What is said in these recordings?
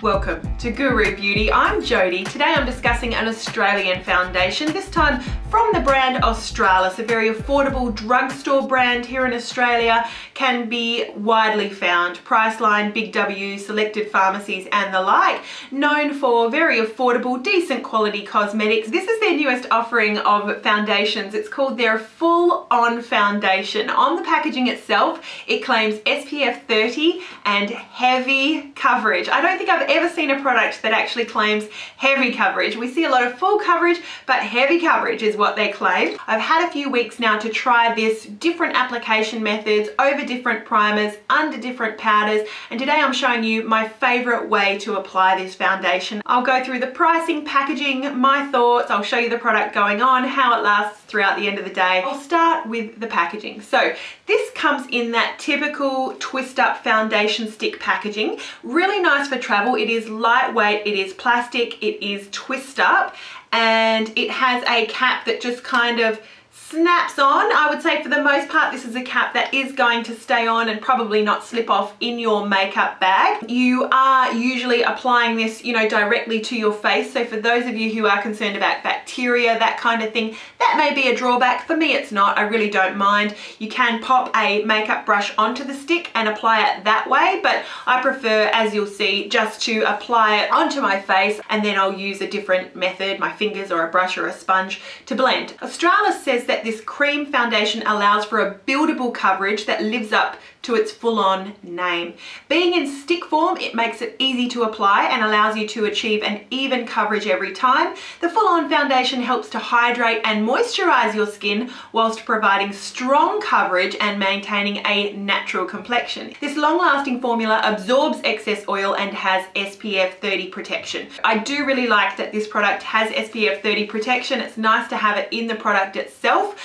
Welcome to GOO ROO Beauty. I'm Jodi. Today I'm discussing an Australian foundation, this time from the brand Australis, a very affordable drugstore brand here in Australia, can be widely found. Priceline, Big W, selected pharmacies and the like, known for very affordable, decent quality cosmetics. This is their newest offering of foundations. It's called their full-on foundation. On the packaging itself, it claims SPF 30 and heavy coverage. I don't think I've ever seen a product that actually claims heavy coverage. We see a lot of full coverage, but heavy coverage is what they claim. I've had a few weeks now to try this, different application methods, over different primers, under different powders, and today I'm showing you my favorite way to apply this foundation. I'll go through the pricing, packaging, my thoughts, I'll show you the product going on, how it lasts throughout the end of the day. I'll start with the packaging. So this comes in that typical twist up foundation stick packaging. Really nice for travel. It is lightweight, it is plastic, it is twist up, and it has a cap that just kind of snaps on. I would say for the most part this is a cap that is going to stay on and probably not slip off in your makeup bag. You are usually applying this, you know, directly to your face, so for those of you who are concerned about bacteria, that kind of thing, that may be a drawback. For me it's not, I really don't mind. You can pop a makeup brush onto the stick and apply it that way, but I prefer, as you'll see, just to apply it onto my face and then I'll use a different method, my fingers or a brush or a sponge, to blend. Australis says that this cream foundation allows for a buildable coverage that lives up to its full-on name. Being in stick form, it makes it easy to apply and allows you to achieve an even coverage every time. The full-on foundation helps to hydrate and moisturize your skin whilst providing strong coverage and maintaining a natural complexion. This long-lasting formula absorbs excess oil and has SPF 30 protection. I do really like that this product has SPF 30 protection. It's nice to have it in the product itself.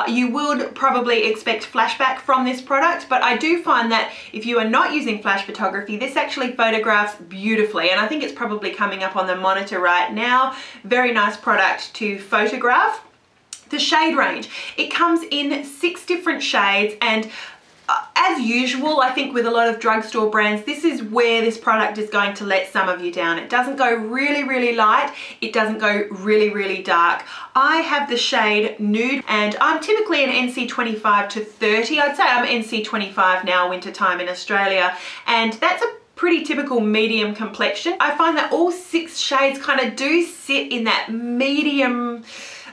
You would probably expect flashback from this product, but I do find that if you are not using flash photography, this actually photographs beautifully, and I think it's probably coming up on the monitor right now. Very nice product to photograph. The shade range, it comes in 6 different shades, and as usual, I think with a lot of drugstore brands, this is where this product is going to let some of you down. It doesn't go really, really light. It doesn't go really, really dark. I have the shade Nude, and I'm typically an NC 25 to 30. I'd say I'm NC 25 now, winter time in Australia, and that's a pretty typical medium complexion. I find that all 6 shades kind of do sit in that medium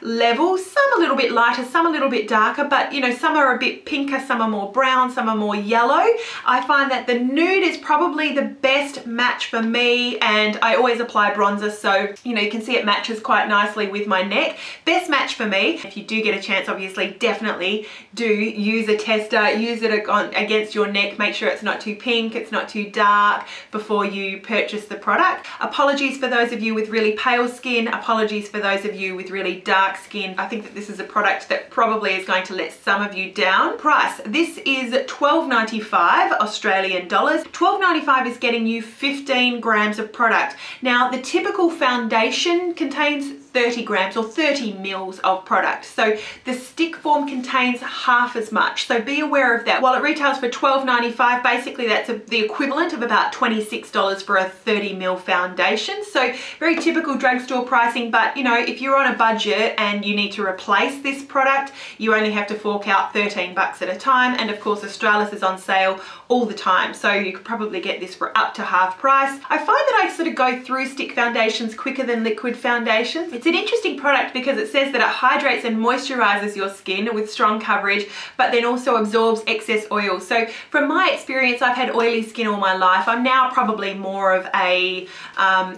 level, some a little bit lighter, some a little bit darker, but you know, some are a bit pinker, some are more brown, some are more yellow. I find that the Nude is probably the best match for me, and I always apply bronzer, so you know, you can see it matches quite nicely with my neck. Best match for me. If you do get a chance, obviously definitely do use a tester, use it against your neck, make sure it's not too pink, it's not too dark before you purchase the product. Apologies for those of you with really pale skin, apologies for those of you with really dark skin. I think that this is a product that probably is going to let some of you down. Price, this is $12.95 Australian dollars. $12.95 is getting you 15 grams of product. Now the typical foundation contains 30 grams or 30 mils of product, so the stick form contains half as much, so be aware of that. While it retails for $12.95, basically that's the equivalent of about $26 for a 30 mil foundation, so very typical drugstore pricing. But you know, if you're on a budget and you need to replace this product, you only have to fork out 13 bucks at a time, and of course Australis is on sale all the time, so you could probably get this for up to half price. I find that I sort of go through stick foundations quicker than liquid foundations. It's an interesting product because it says that it hydrates and moisturizes your skin with strong coverage, but then also absorbs excess oil. So from my experience, I've had oily skin all my life. I'm now probably more of a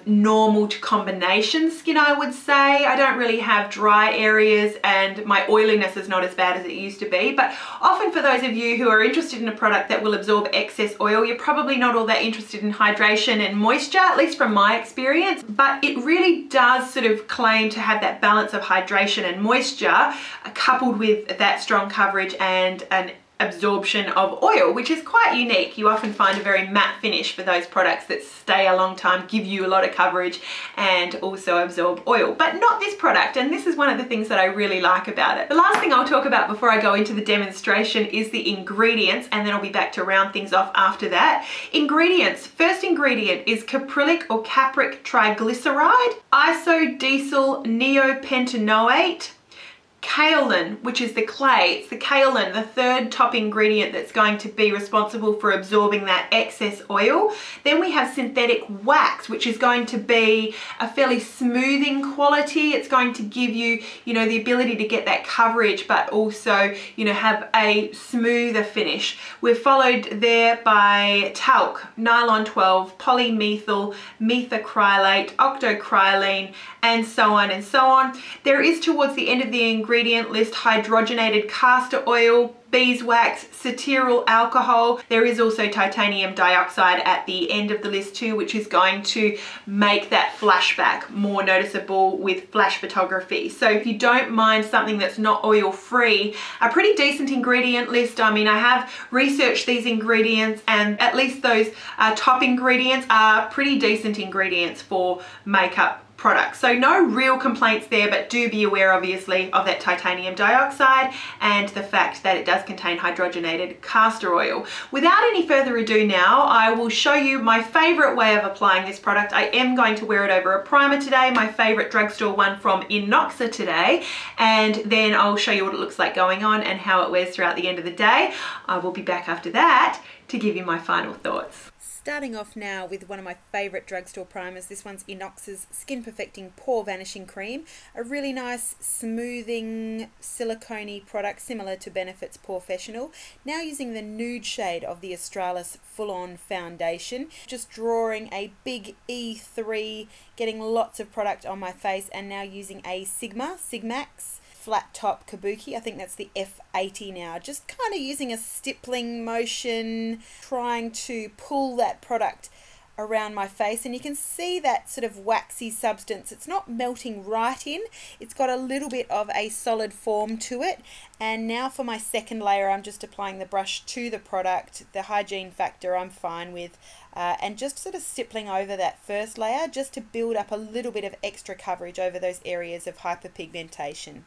normal to combination skin, I would say. I don't really have dry areas and my oiliness is not as bad as it used to be, but often for those of you who are interested in a product that will absorb excess oil, you're probably not all that interested in hydration and moisture, at least from my experience. But it really does sort of claim to have that balance of hydration and moisture coupled with that strong coverage and an absorption of oil, which is quite unique. You often find a very matte finish for those products that stay a long time, give you a lot of coverage and also absorb oil, but not this product, and this is one of the things that I really like about it. The last thing I'll talk about before I go into the demonstration is the ingredients, and then I'll be back to round things off after that. Ingredients. First ingredient is caprylic or capric triglyceride, isodicyl neopentanoate, kaolin, which is the clay. It's the kaolin, the third top ingredient that's going to be responsible for absorbing that excess oil. Then we have synthetic wax, which is going to be a fairly smoothing quality. It's going to give you, the ability to get that coverage, but also, have a smoother finish. We're followed there by talc, nylon 12, polymethyl, methacrylate, octocrylene, and so on and so on. There is, towards the end of the ingredient list, hydrogenated castor oil, beeswax, cetyl alcohol. There is also titanium dioxide at the end of the list too, which is going to make that flashback more noticeable with flash photography. So if you don't mind something that's not oil free, a pretty decent ingredient list. I mean, I have researched these ingredients, and at least those top ingredients are pretty decent ingredients for makeup products. So no real complaints there, but do be aware obviously of that titanium dioxide and the fact that it does contain hydrogenated castor oil. Without any further ado now, I will show you my favorite way of applying this product. I am going to wear it over a primer today, my favorite drugstore one from Inoxa today, and then I'll show you what it looks like going on and how it wears throughout the end of the day. I will be back after that to give you my final thoughts. Starting off now with one of my favourite drugstore primers. This one's Inoxa's Skin Perfecting Pore Vanishing Cream. A really nice smoothing silicone product similar to Benefit's Porefessional. Now using the nude shade of the Australis Full On Foundation. Just drawing a big E3, getting lots of product on my face, and now using a Sigmax flat top kabuki. I think that's the F80 now. Just kind of using a stippling motion, trying to pull that product around my face, and you can see that sort of waxy substance. It's not melting right in, it's got a little bit of a solid form to it. And now for my second layer, I'm just applying the brush to the product. The hygiene factor I'm fine with, and just sort of stippling over that first layer just to build up a little bit of extra coverage over those areas of hyperpigmentation.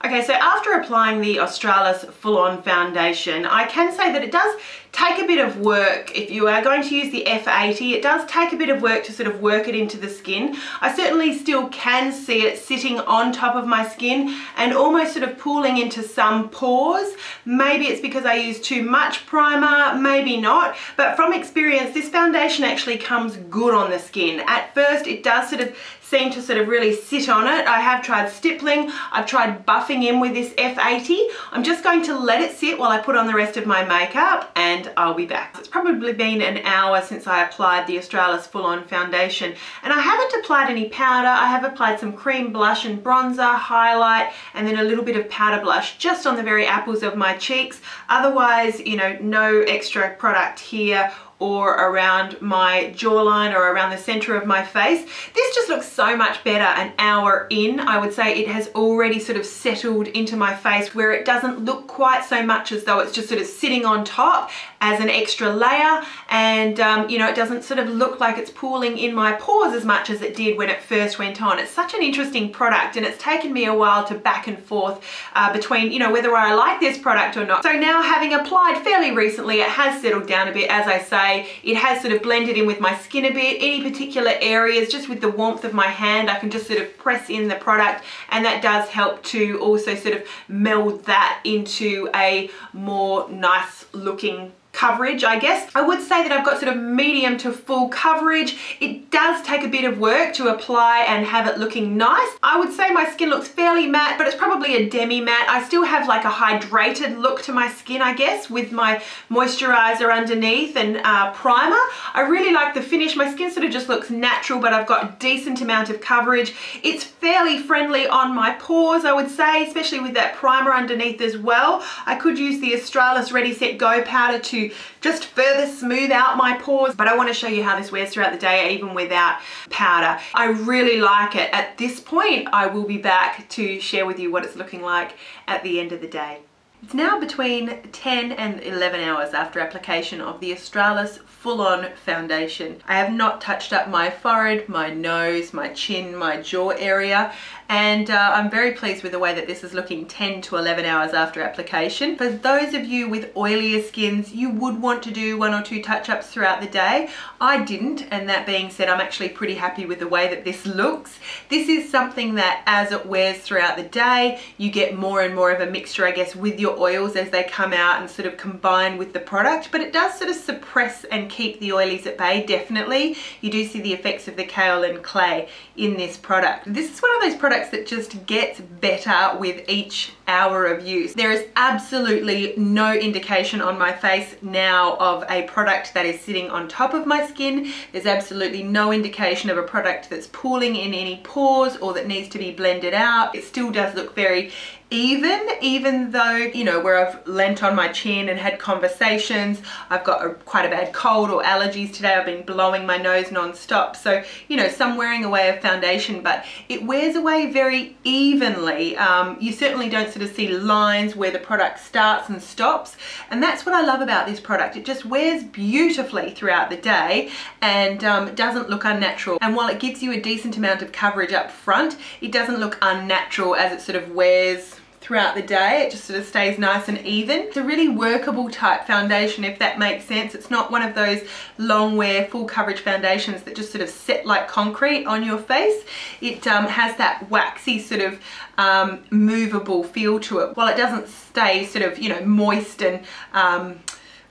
Okay, so after applying the Australis Full On Foundation, I can say that it does take a bit of work. If you are going to use the F80, it does take a bit of work to sort of work it into the skin. I certainly still can see it sitting on top of my skin and almost sort of pulling into some pores. Maybe it's because I use too much primer, maybe not, but from experience, this foundation actually comes good on the skin. At first, it does sort of seem to sort of really sit on it. I have tried stippling, I've tried buffing in with this F80. I'm just going to let it sit while I put on the rest of my makeup, and I'll be back. It's probably been an hour since I applied the Australis Full On Foundation, and I haven't applied any powder. I have applied some cream blush and bronzer, highlight, and then a little bit of powder blush just on the very apples of my cheeks. Otherwise, no extra product here or around my jawline or around the center of my face. This just looks so much better an hour in. I would say it has already sort of settled into my face, where it doesn't look quite so much as though it's just sort of sitting on top as an extra layer, and it doesn't sort of look like it's pooling in my pores as much as it did when it first went on. It's such an interesting product, and it's taken me a while to back and forth between whether I like this product or not. So now, having applied fairly recently, it has settled down a bit. As I say, it has sort of blended in with my skin a bit. Any particular areas, just with the warmth of my hand, I can just sort of press in the product, and that does help to also sort of meld that into a more nice looking coverage, I guess. I would say that I've got sort of medium to full coverage. It does take a bit of work to apply and have it looking nice. I would say my skin looks fairly matte, but it's probably a demi matte. I still have like a hydrated look to my skin, I guess, with my moisturizer underneath and primer. I really like the finish. My skin sort of just looks natural, but I've got a decent amount of coverage. It's fairly friendly on my pores, I would say, especially with that primer underneath as well. I could use the Australis Ready Set Go powder to just further smooth out my pores, but I want to show you how this wears throughout the day even without powder. I really like it. At this point, I will be back to share with you what it's looking like at the end of the day. It's now between 10 and 11 hours after application of the Australis full-on foundation. I have not touched up my forehead, my nose, my chin, my jaw area, and I'm very pleased with the way that this is looking 10 to 11 hours after application. For those of you with oilier skins, you would want to do 1 or 2 touch-ups throughout the day. I didn't, and that being said, I'm actually pretty happy with the way that this looks. This is something that as it wears throughout the day, you get more and more of a mixture, I guess, with your oils as they come out and sort of combine with the product, but it does sort of suppress and keep the oilies at bay, definitely. You do see the effects of the kaolin clay in this product. This is one of those products that just gets better with each hour of use. There is absolutely no indication on my face now of a product that is sitting on top of my skin. There's absolutely no indication of a product that's pooling in any pores or that needs to be blended out. It still does look very even though, you know, where I've leant on my chin and had conversations, I've got quite a bad cold or allergies today. I've been blowing my nose non-stop, so, you know, some wearing away of foundation, but it wears away very evenly. You certainly don't sort of see lines where the product starts and stops, and that's what I love about this product. It just wears beautifully throughout the day and doesn't look unnatural, and while it gives you a decent amount of coverage up front, it doesn't look unnatural as it sort of wears throughout the day. It just sort of stays nice and even. It's a really workable type foundation, if that makes sense. It's not one of those long wear full coverage foundations that just sort of set like concrete on your face. It has that waxy sort of movable feel to it. While it doesn't stay sort of, you know, moist and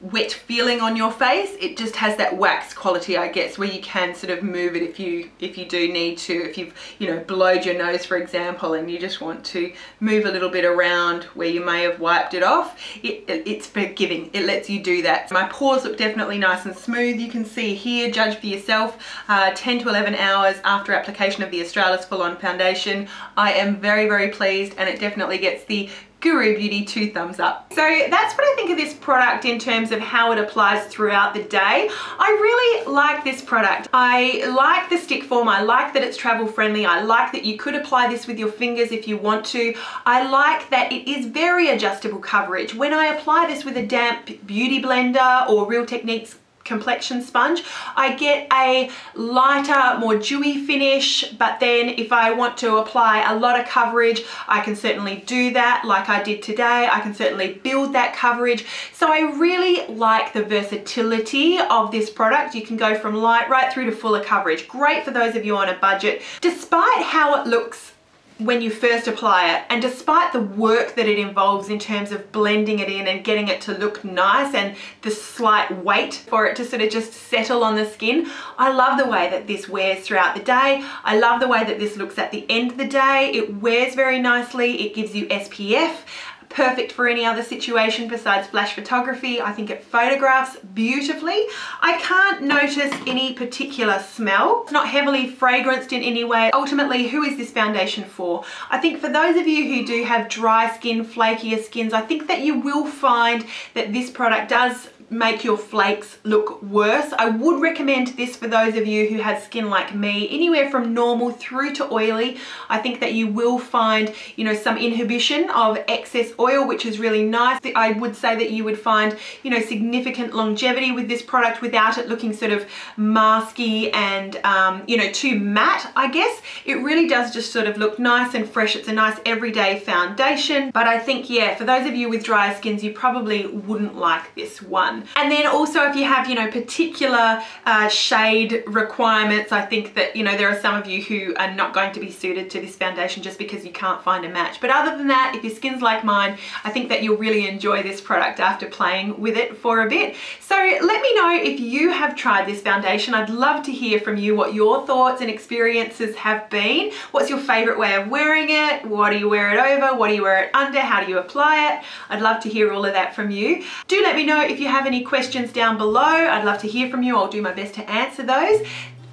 wet feeling on your face, it just has that wax quality, I guess, where you can sort of move it if you do need to. If you've, you know, blowed your nose, for example, and you just want to move a little bit around where you may have wiped it off, it's forgiving. It lets you do that. My pores look definitely nice and smooth. You can see here, judge for yourself, 10 to 11 hours after application of the Australis full-on foundation. I am very, very pleased, and it definitely gets the GOO ROO Beauty 2 thumbs up. So that's what I think of this product in terms of how it applies throughout the day. I really like this product. I like the stick form. I like that it's travel friendly. I like that you could apply this with your fingers if you want to. I like that it is very adjustable coverage. When I apply this with a damp beauty blender or Real Techniques complexion sponge, I get a lighter, more dewy finish, but then if I want to apply a lot of coverage, I can certainly do that like I did today. I can certainly build that coverage. So I really like the versatility of this product. You can go from light right through to fuller coverage. Great for those of you on a budget. Despite how it looks when you first apply it, and despite the work that it involves in terms of blending it in and getting it to look nice and the slight weight for it to sort of just settle on the skin, I love the way that this wears throughout the day. I love the way that this looks at the end of the day. It wears very nicely. It gives you SPF. Perfect for any other situation besides flash photography. I think it photographs beautifully. I can't notice any particular smell. It's not heavily fragranced in any way. Ultimately, who is this foundation for? I think for those of you who do have dry skin, flakier skins, I think that you will find that this product does make your flakes look worse. I would recommend this for those of you who have skin like me, anywhere from normal through to oily. I think that you will find, you know, some inhibition of excess oil, which is really nice. I would say that you would find, you know, significant longevity with this product without it looking sort of masky and, you know, too matte, I guess. It really does just sort of look nice and fresh. It's a nice everyday foundation, but I think, yeah, for those of you with dry skins, you probably wouldn't like this one. And then also if you have, you know, particular shade requirements, I think that, you know, there are some of you who are not going to be suited to this foundation just because you can't find a match. But other than that, if your skin's like mine, I think that you'll really enjoy this product after playing with it for a bit. So let me know if you have tried this foundation. I'd love to hear from you what your thoughts and experiences have been. What's your favorite way of wearing it? What do you wear it over? What do you wear it under? How do you apply it? I'd love to hear all of that from you. Do let me know if you have any questions down below. I'd love to hear from you. I'll do my best to answer those.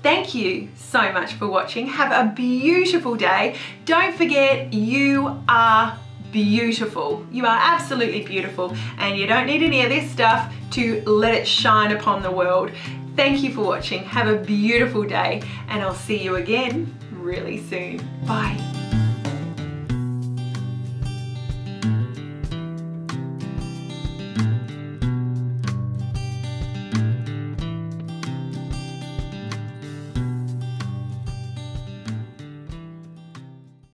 Thank you so much for watching. Have a beautiful day. Don't forget, you are beautiful. You are absolutely beautiful, and you don't need any of this stuff to let it shine upon the world. Thank you for watching. Have a beautiful day, and I'll see you again really soon. Bye.